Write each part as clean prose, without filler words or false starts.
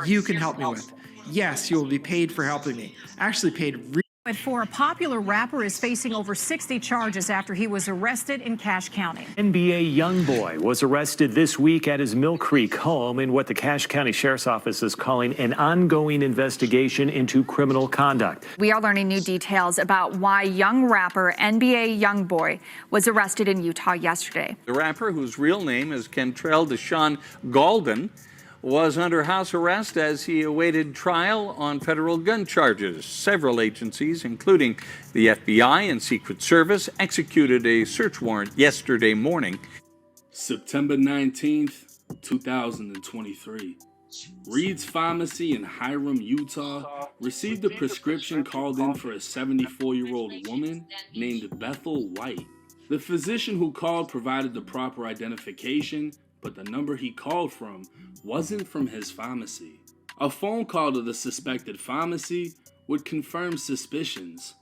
you can help me with. Yes, you will be paid for helping me. Actually paid For a popular rapper is facing over 60 charges after he was arrested in Cache County. NBA YoungBoy was arrested this week at his Mill Creek home in what the Cache County Sheriff's Office is calling an ongoing investigation into criminal conduct. We are learning new details about why young rapper NBA YoungBoy was arrested in Utah yesterday. The rapper, whose real name is Kentrell Deshaun Galden, was under house arrest as he awaited trial on federal gun charges. Several agencies, including the FBI and Secret Service, executed a search warrant yesterday morning. September 19th, 2023. Reed's Pharmacy in Hiram, Utah, received a prescription called in for a 74-year-old woman named Bethel White. The physician who called provided the proper identification, but the number he called from wasn't from his pharmacy. A phone call to the suspected pharmacy would confirm suspicions.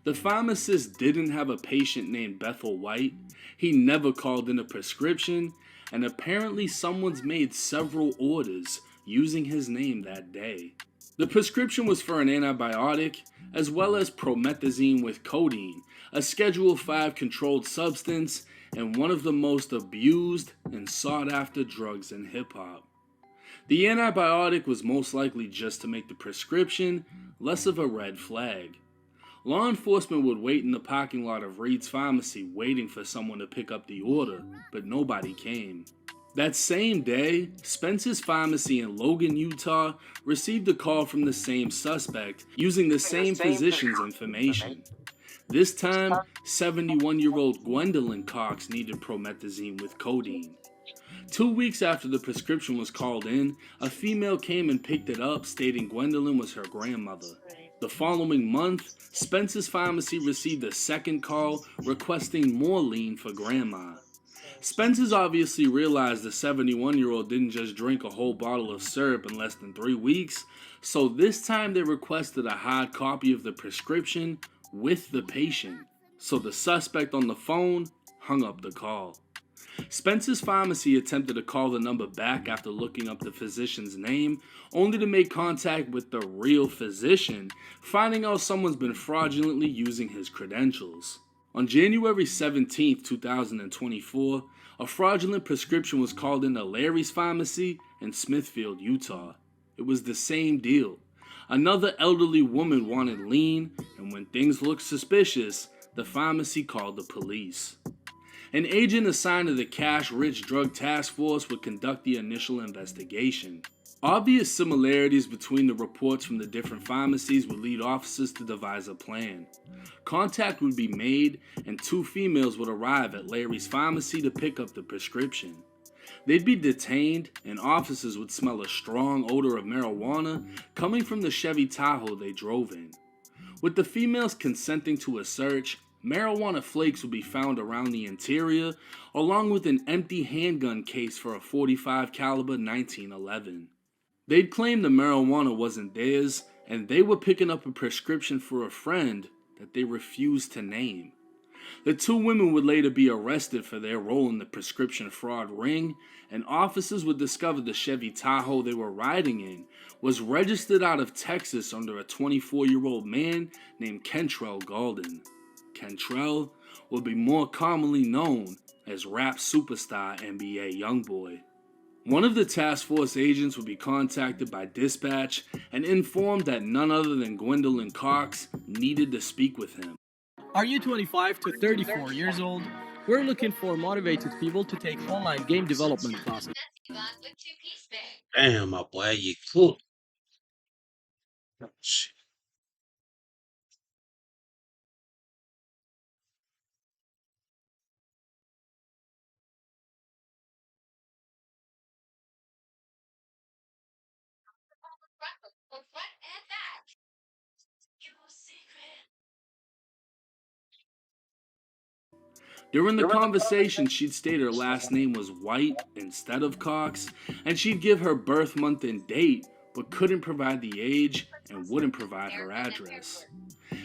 The pharmacist didn't have a patient named Bethel White, he never called in a prescription, and apparently someone's made several orders using his name that day. The prescription was for an antibiotic, as well as promethazine with codeine, a Schedule 5 controlled substance, and one of the most abused and sought-after drugs in hip-hop. The antibiotic was most likely just to make the prescription less of a red flag. Law enforcement would wait in the parking lot of Reed's Pharmacy waiting for someone to pick up the order, but nobody came. That same day, Spence's Pharmacy in Logan, Utah, received a call from the same suspect using the same physician's information. This time, 71-year-old Gwendolyn Cox needed promethazine with codeine. 2 weeks after the prescription was called in, a female came and picked it up, stating Gwendolyn was her grandmother. The following month, Spence's Pharmacy received a second call requesting more lean for grandma. Spence's obviously realized the 71-year-old didn't just drink a whole bottle of syrup in less than 3 weeks, so this time they requested a hard copy of the prescription with the patient, so the suspect on the phone hung up the call. Spence's Pharmacy attempted to call the number back after looking up the physician's name, only to make contact with the real physician, finding out someone's been fraudulently using his credentials. On January 17, 2024, a fraudulent prescription was called into Larry's Pharmacy in Smithfield, Utah. It was the same deal. Another elderly woman wanted lean, and when things looked suspicious, the pharmacy called the police. An agent assigned to the Cache Rich Drug Task Force would conduct the initial investigation. Obvious similarities between the reports from the different pharmacies would lead officers to devise a plan. Contact would be made, and 2 females would arrive at Larry's Pharmacy to pick up the prescription. They'd be detained, and officers would smell a strong odor of marijuana coming from the Chevy Tahoe they drove in. With the females consenting to a search, marijuana flakes would be found around the interior, along with an empty handgun case for a .45 caliber 1911. They'd claim the marijuana wasn't theirs, and they were picking up a prescription for a friend that they refused to name. The 2 women would later be arrested for their role in the prescription fraud ring, and officers would discover the Chevy Tahoe they were riding in was registered out of Texas under a 24-year-old man named Kentrell Galden. Kentrell would be more commonly known as rap superstar NBA YoungBoy. One of the task force agents would be contacted by dispatch and informed that none other than Gwendolyn Cox needed to speak with him. Are you 25 to 34 years old? We're looking for motivated people to take online game development classes. Damn, my boy, you cool. Shit. During the conversation, she'd state her last name was White instead of Cox, and she'd give her birth month and date, but couldn't provide the age and wouldn't provide her address.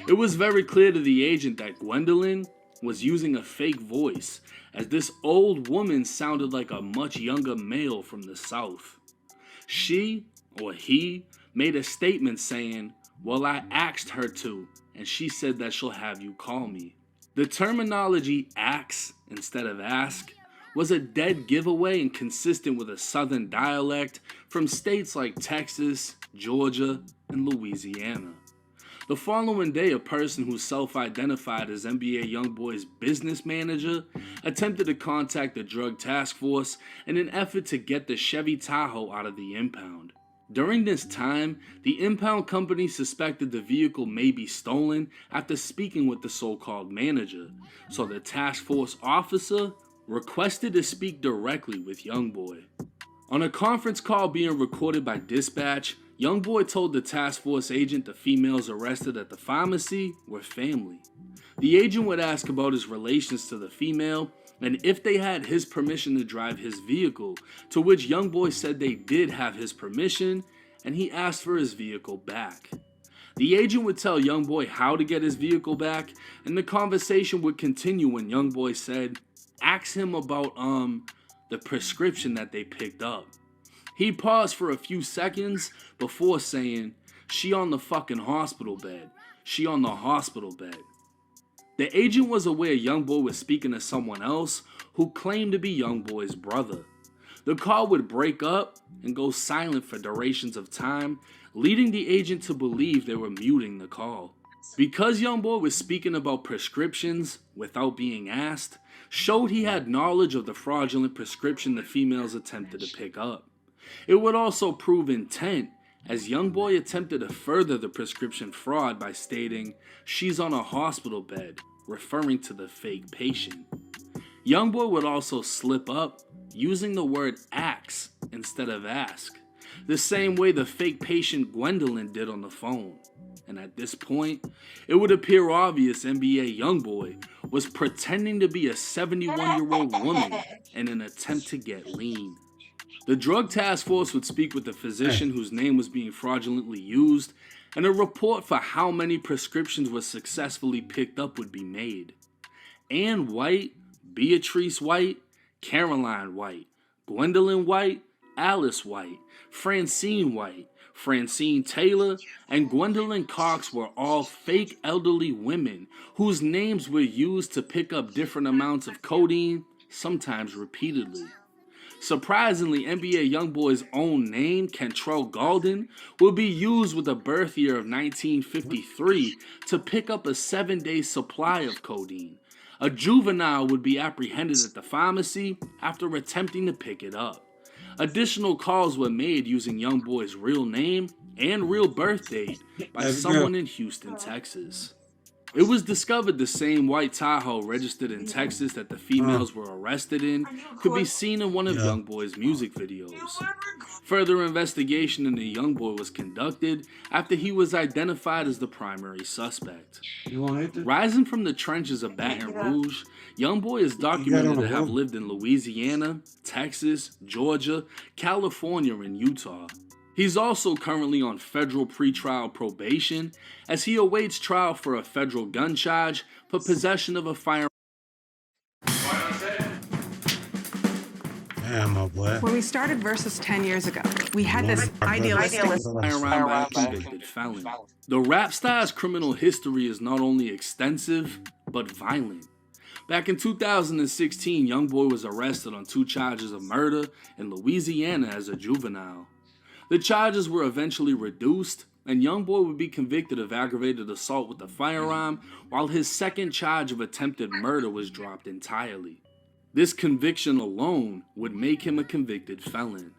It was very clear to the agent that Gwendolyn was using a fake voice, as this old woman sounded like a much younger male from the South. She or he, made a statement saying, "Well, I asked her to, and she said that she'll have you call me." The terminology ax instead of ask was a dead giveaway and consistent with a southern dialect from states like Texas, Georgia, and Louisiana. The following day, a person who self-identified as NBA YoungBoy's business manager attempted to contact the drug task force in an effort to get the Chevy Tahoe out of the impound. During this time, the impound company suspected the vehicle may be stolen after speaking with the so-called manager, so the task force officer requested to speak directly with YoungBoy. On a conference call being recorded by dispatch, YoungBoy told the task force agent the females arrested at the pharmacy were family. The agent would ask about his relations to the female and if they had his permission to drive his vehicle, to which YoungBoy said they did have his permission, and he asked for his vehicle back. The agent would tell YoungBoy how to get his vehicle back, and the conversation would continue when YoungBoy said, "Ask him about, the prescription that they picked up." He paused for a few seconds before saying, "She on the fucking hospital bed. She on the hospital bed." The agent was aware YoungBoy was speaking to someone else who claimed to be YoungBoy's brother. The call would break up and go silent for durations of time, leading the agent to believe they were muting the call. Because YoungBoy was speaking about prescriptions without being asked, showed he had knowledge of the fraudulent prescription the females attempted to pick up. It would also prove intent, as YoungBoy attempted to further the prescription fraud by stating, "She's on a hospital bed," referring to the fake patient. YoungBoy would also slip up, using the word ax instead of ask, the same way the fake patient Gwendolyn did on the phone. And at this point, it would appear obvious NBA YoungBoy was pretending to be a 71-year-old woman in an attempt to get lean. The drug task force would speak with the physician whose name was being fraudulently used, and a report for how many prescriptions were successfully picked up would be made. Ann White, Beatrice White, Caroline White, Gwendolyn White, Alice White, Francine White, Francine Taylor, and Gwendolyn Cox were all fake elderly women whose names were used to pick up different amounts of codeine, sometimes repeatedly. Surprisingly, NBA YoungBoy's own name, Cantrell Galden, will be used with a birth year of 1953 to pick up a 7-day supply of codeine. A juvenile would be apprehended at the pharmacy after attempting to pick it up. Additional calls were made using YoungBoy's real name and real birth date by someone in Houston, Texas. It was discovered the same white Tahoe registered in Texas that the females were arrested in could be seen in one of YoungBoy's music videos. Further investigation into YoungBoy was conducted after he was identified as the primary suspect. Rising from the trenches of Baton Rouge, YoungBoy is documented to have lived in Louisiana, Texas, Georgia, California, and Utah. He's also currently on federal pretrial probation as he awaits trial for a federal gun charge for possession of a firearm. Damn, my boy. When we started Versus 10 years ago, we had this idealistic Firearm by a convicted felon. The rap star's criminal history is not only extensive, but violent. Back in 2016, YoungBoy was arrested on 2 charges of murder in Louisiana as a juvenile. The charges were eventually reduced, and YoungBoy would be convicted of aggravated assault with a firearm, while his second charge of attempted murder was dropped entirely. This conviction alone would make him a convicted felon.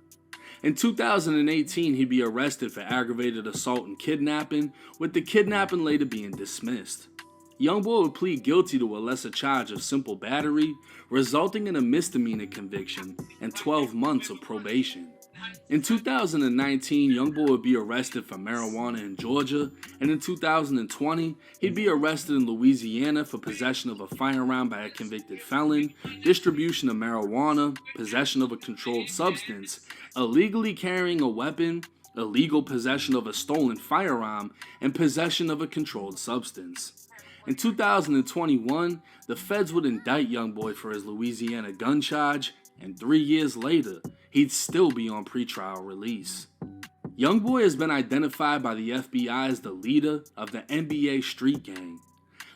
In 2018, he'd be arrested for aggravated assault and kidnapping, with the kidnapping later being dismissed. YoungBoy would plead guilty to a lesser charge of simple battery, resulting in a misdemeanor conviction and 12 months of probation. In 2019, YoungBoy would be arrested for marijuana in Georgia, and in 2020, he'd be arrested in Louisiana for possession of a firearm by a convicted felon, distribution of marijuana, possession of a controlled substance, illegally carrying a weapon, illegal possession of a stolen firearm, and possession of a controlled substance. In 2021, the feds would indict YoungBoy for his Louisiana gun charge, and 3 years later, he'd still be on pretrial release. Youngboy has been identified by the FBI as the leader of the NBA street gang.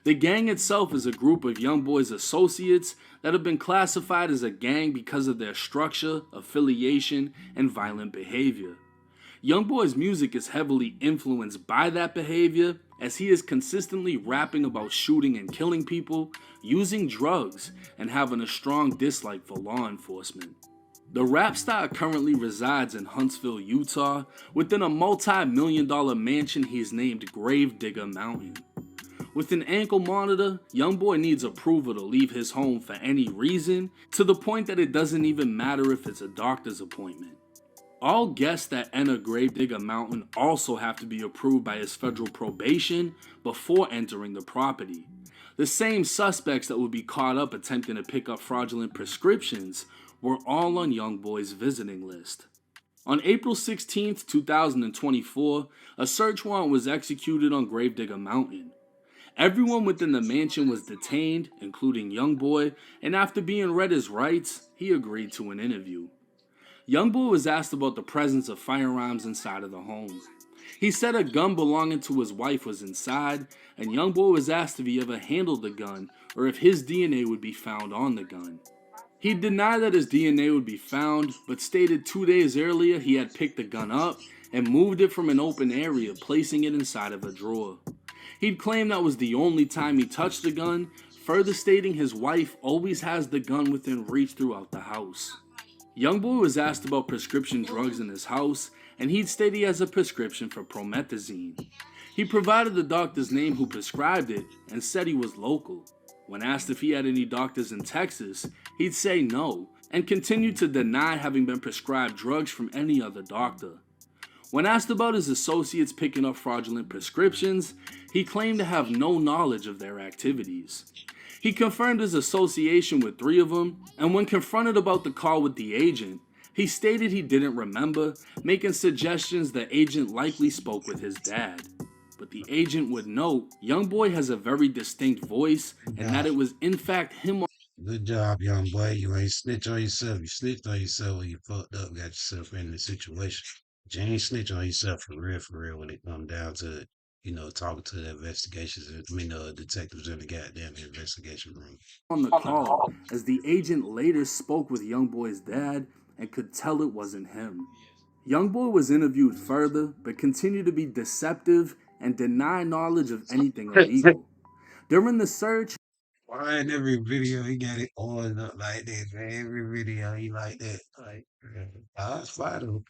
The gang itself is a group of Youngboy's associates that have been classified as a gang because of their structure, affiliation, and violent behavior. Youngboy's music is heavily influenced by that behavior, as he is consistently rapping about shooting and killing people, using drugs, and having a strong dislike for law enforcement. The rap star currently resides in Huntsville, Utah, within a multi-million-dollar mansion he's named Gravedigger Mountain. With an ankle monitor, Youngboy needs approval to leave his home for any reason, to the point that it doesn't even matter if it's a doctor's appointment. All guests that enter Gravedigger Mountain also have to be approved by his federal probation before entering the property. The same suspects that would be caught up attempting to pick up fraudulent prescriptions were all on Youngboy's visiting list. On April 16, 2024, a search warrant was executed on Gravedigger Mountain. Everyone within the mansion was detained, including Youngboy, and after being read his rights, he agreed to an interview. Youngboy was asked about the presence of firearms inside of the home. He said a gun belonging to his wife was inside, and Youngboy was asked if he ever handled the gun or if his DNA would be found on the gun. He denied that his DNA would be found, but stated 2 days earlier he had picked the gun up and moved it from an open area, placing it inside of a drawer. He'd claimed that was the only time he touched the gun, further stating his wife always has the gun within reach throughout the house. Youngboy was asked about prescription drugs in his house, and he'd state he has a prescription for promethazine. He provided the doctor's name who prescribed it and said he was local. When asked if he had any doctors in Texas, he'd say no, and continued to deny having been prescribed drugs from any other doctor. When asked about his associates picking up fraudulent prescriptions, he claimed to have no knowledge of their activities. He confirmed his association with 3 of them, and when confronted about the call with the agent, he stated he didn't remember, making suggestions the agent likely spoke with his dad. But the agent would note Youngboy has a very distinct voice, and that it was in fact him. Good job, young boy. You ain't snitch on yourself. You snitched on yourself when you fucked up, got yourself in the situation. But you ain't snitch on yourself for real when it come down to it. Talking to the investigations, detectives in the goddamn investigation room. On the call, as the agent later spoke with Youngboy's dad and could tell it wasn't him. Youngboy was interviewed further, but continued to be deceptive and deny knowledge of anything illegal. During the search, Why in every video he got it on up like that, man? Every video he like that. Like, God's vital.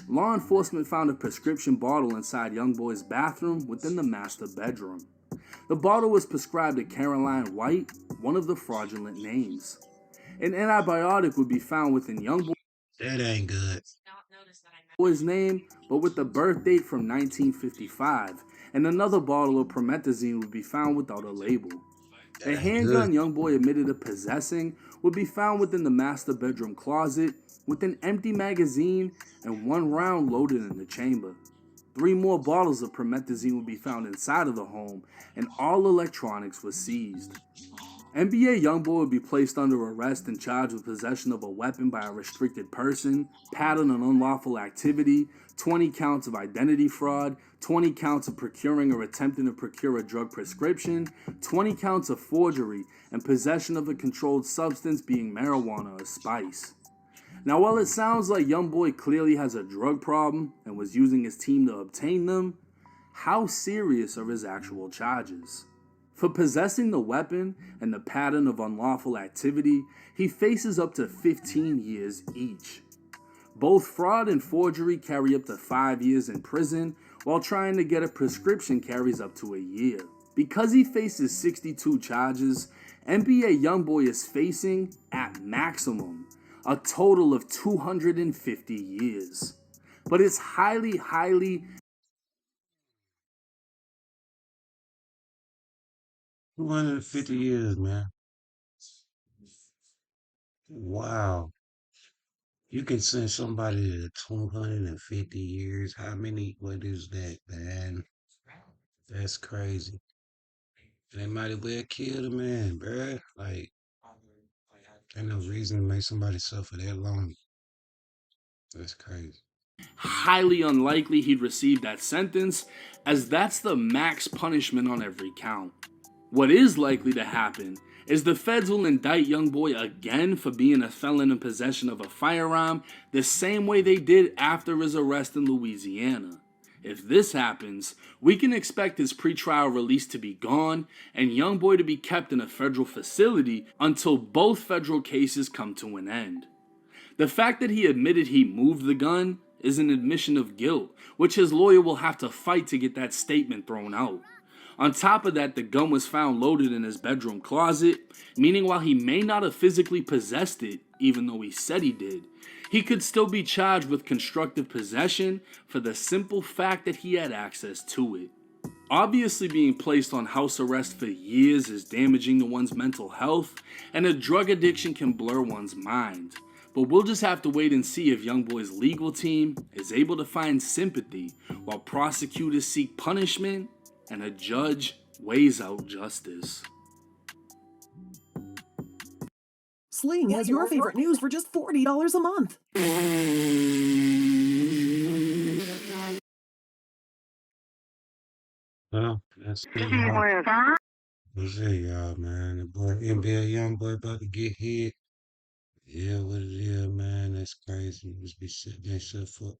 law enforcement found a prescription bottle inside Youngboy's bathroom within the master bedroom. The bottle was prescribed to Caroline White, one of the fraudulent names. An antibiotic would be found within Youngboy's That ain't good. name, but with the birth date from 1955, and another bottle of promethazine would be found without a label. A handgun Youngboy admitted to possessing would be found within the master bedroom closet with an empty magazine and 1 round loaded in the chamber. 3 more bottles of promethazine would be found inside of the home, and all electronics was seized. NBA Youngboy would be placed under arrest and charged with possession of a weapon by a restricted person, pattern of unlawful activity, 20 counts of identity fraud, 20 counts of procuring or attempting to procure a drug prescription, 20 counts of forgery, and possession of a controlled substance being marijuana or spice. Now, while it sounds like Youngboy clearly has a drug problem and was using his team to obtain them, how serious are his actual charges? For possessing the weapon and the pattern of unlawful activity, he faces up to 15 years each. Both fraud and forgery carry up to 5 years in prison, while trying to get a prescription carries up to a year. Because he faces 62 charges, NBA Youngboy is facing, at maximum, a total of 250 years. But it's highly 250 years, man. Wow. You can send somebody to 250 years. What is that, man? That's crazy. They might have well killed a man, bruh. Like, ain't no reason to make somebody suffer that long. That's crazy. Highly unlikely he'd receive that sentence, as that's the max punishment on every count. What is likely to happen is the feds will indict YoungBoy again for being a felon in possession of a firearm the same way they did after his arrest in Louisiana. If this happens, we can expect his pretrial release to be gone and YoungBoy to be kept in a federal facility until both federal cases come to an end. The fact that he admitted he moved the gun is an admission of guilt, which his lawyer will have to fight to get that statement thrown out. On top of that, the gun was found loaded in his bedroom closet, meaning while he may not have physically possessed it, even though he said he did, he could still be charged with constructive possession for the simple fact that he had access to it. Obviously, being placed on house arrest for years is damaging to one's mental health, and a drug addiction can blur one's mind. But we'll just have to wait and see if YoungBoy's legal team is able to find sympathy while prosecutors seek punishment and a judge weighs out justice. Sling has your favorite news for just $40 a month. Well, that's it, y'all. That's it, y'all, man. The boy NBA YoungBoy about to get hit. Yeah, what it is, man. That's crazy. Just be setting that stuff up.